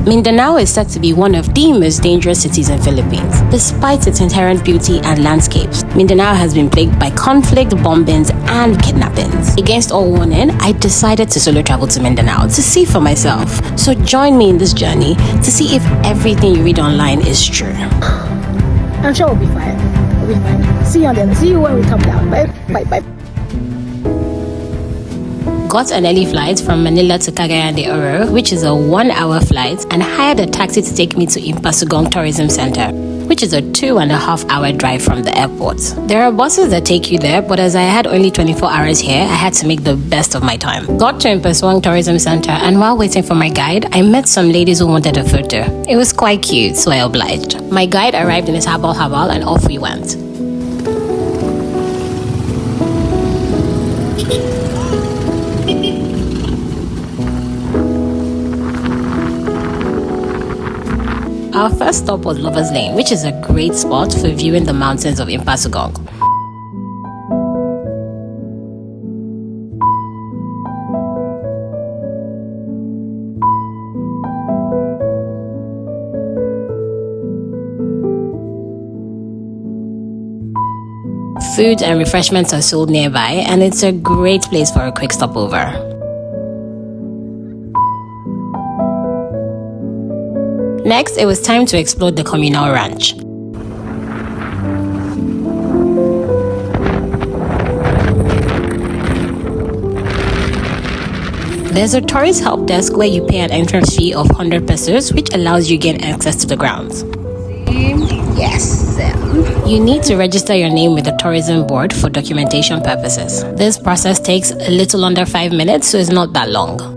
Mindanao is said to be one of the most dangerous cities in Philippines. Despite its inherent beauty and landscapes, Mindanao has been plagued by conflict, bombings, and kidnappings. Against all warning, I decided to solo travel to Mindanao to see for myself. So join me in this journey to see if everything you read online is true. I'm sure we'll be fine. We'll be fine. See you on the other. See you when we come down. Bye. Bye. Bye. Got an early flight from Manila to Cagayan, which is a 1-hour flight, and hired a taxi to take me to Impasuong Tourism Center, which is a 2.5-hour drive from the airport. There are buses that take you there, but as I had only 24 hours here, I had to make the best of my time. Got to Impasuong Tourism Center, and while waiting for my guide, I met some ladies who wanted a photo. It was quite cute, so I obliged. My guide arrived in his habal and off we went. Our first stop was Lover's Lane, which is a great spot for viewing the mountains of Impasuong. Food and refreshments are sold nearby, and it's a great place for a quick stopover. Next, it was time to explore the Communal ranch. There's a tourist help desk where you pay an entrance fee of 100 pesos, which allows you gain access to the grounds. Yes. You need to register your name with the tourism board for documentation purposes. This process takes a little under 5 minutes, so it's not that long.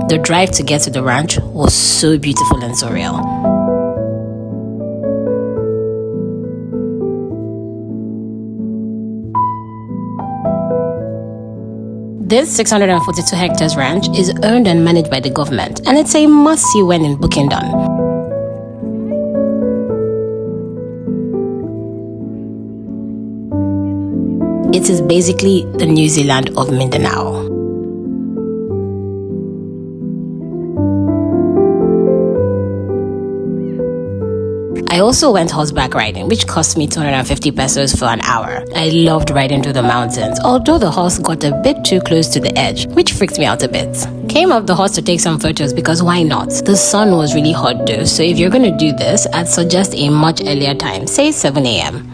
The drive to get to the ranch was so beautiful and surreal. This 642 hectares ranch is owned and managed by the government, and it's a must-see when in Bukindon. It is basically the New Zealand of Mindanao. I also went horseback riding, which cost me 250 pesos for an hour. I loved riding through the mountains, although the horse got a bit too close to the edge, which freaked me out a bit. Came off the horse to take some photos because why not? The sun was really hot though, so if you're going to do this, I'd suggest a much earlier time, say 7 a.m.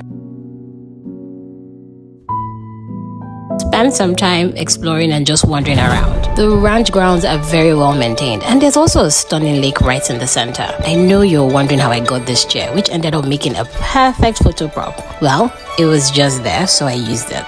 Spend some time exploring and just wandering around. The ranch grounds are very well maintained, and there's also a stunning lake right in the center. I know you're wondering how I got this chair, which ended up making a perfect photo prop. Well, it was just there, so I used it.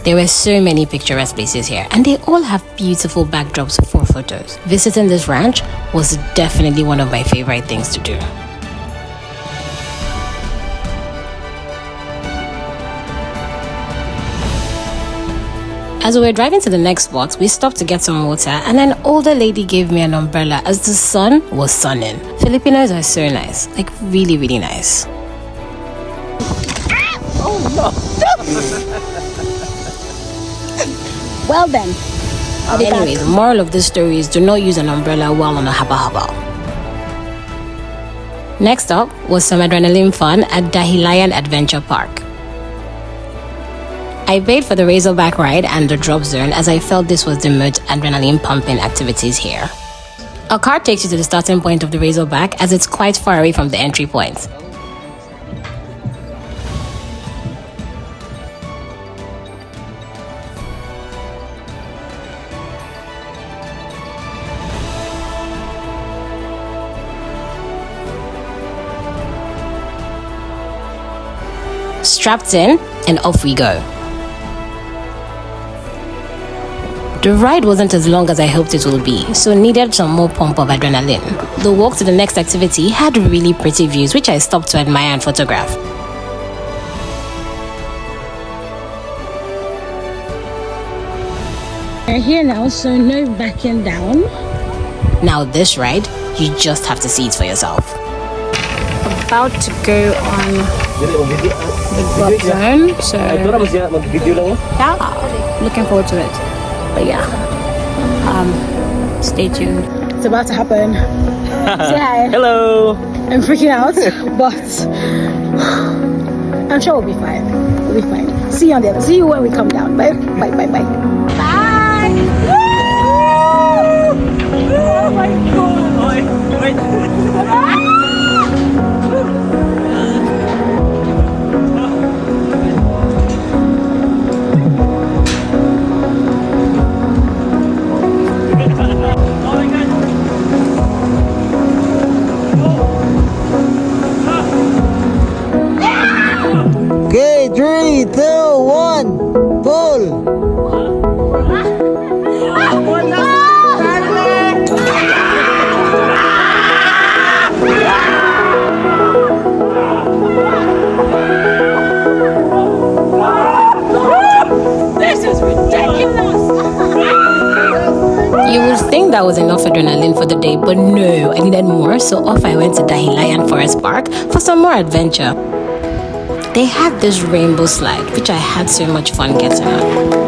There were so many picturesque places here, and they all have beautiful backdrops for photos. Visiting this ranch was definitely one of my favorite things to do. As we were driving to the next spot, we stopped to get some water, and an older lady gave me an umbrella as the sun was sunning. Filipinos are so nice, like really, really nice. Oh no. Well then. Anyways, the moral of this story is do not use an umbrella while on a haba. Next up was some adrenaline fun at Dahilayan Adventure Park. I paid for the Razorback ride and the drop zone as I felt this was the most adrenaline pumping activities here. A car takes you to the starting point of the Razorback as it's quite far away from the entry point. Strapped in and off we go. The ride wasn't as long as I hoped it would be, so needed some more pump of adrenaline. The walk to the next activity had really pretty views, which I stopped to admire and photograph. We're here now, so no backing down. Now this ride, you just have to see it for yourself. About to go on the drop zone, so yeah, looking forward to it. But yeah, stay tuned. It's about to happen. Say hi. Hello. I'm freaking out, but I'm sure we'll be fine. We'll be fine. See you on the other. See you when we come down. Bye. Bye. Bye. Bye. Bye. Oh my god. Wait. Okay, 3, 2, 1, pull! This is ridiculous. You would think that was enough adrenaline for the day, but no, I needed more, so off I went to Dahilayan Forest Park for some more adventure. They had this rainbow slide, which I had so much fun getting on.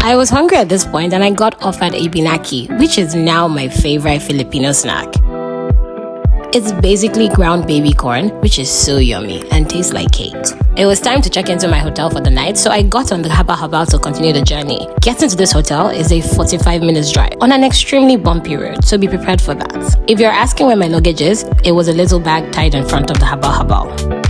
I was hungry at this point and I got offered a binaki, which is now my favorite Filipino snack. It's basically ground baby corn, which is so yummy and tastes like cake. It was time to check into my hotel for the night, so I got on the Haba Haba to continue the journey. Getting to this hotel is a 45 minutes drive on an extremely bumpy road, so be prepared for that. If you're asking where my luggage is, it was a little bag tied in front of the Haba Haba.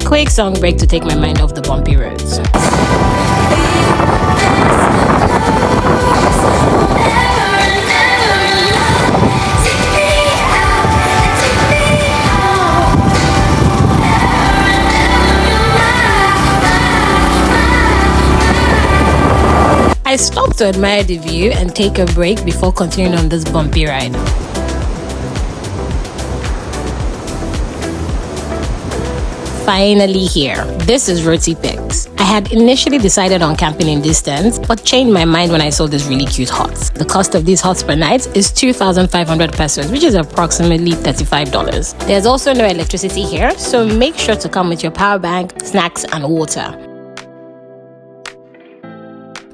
Quick song break to take my mind off the bumpy roads. I stopped to admire the view and take a break before continuing on this bumpy ride. Finally here. This is Roty Pigs. I had initially decided on camping in this tent, but changed my mind when I saw this really cute huts. The cost of these huts per night is 2,500 pesos, which is approximately $35. There's also no electricity here, so make sure to come with your power bank, snacks, and water.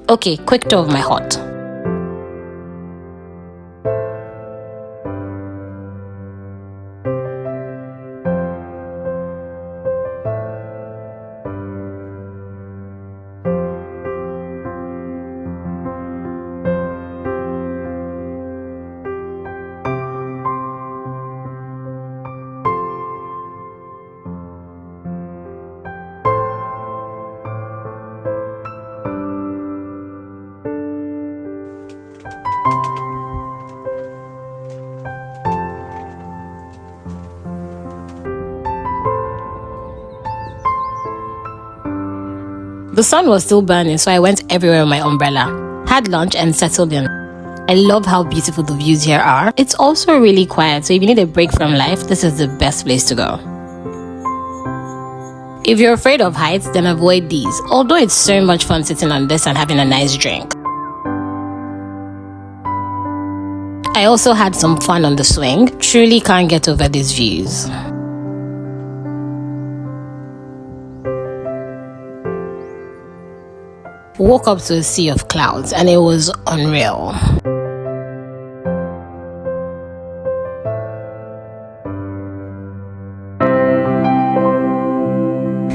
Okay, quick tour of my hut. The sun was still burning, so I went everywhere with my umbrella, had lunch and settled in. I love how beautiful the views here are. It's also really quiet, so if you need a break from life, this is the best place to go. If you're afraid of heights, then avoid these, although it's so much fun sitting on this and having a nice drink. I also had some fun on the swing. Truly can't get over these views. Woke up to a sea of clouds and it was unreal.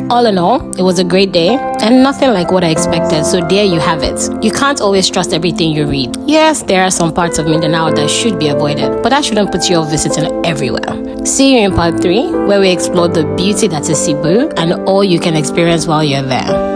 All in all, it was a great day and nothing like what I expected, so there you have it. You can't always trust everything you read. Yes, there are some parts of Mindanao that should be avoided, but that shouldn't put you off visiting everywhere. See you in part 3, where we explore the beauty that is Cebu and all you can experience while you're there.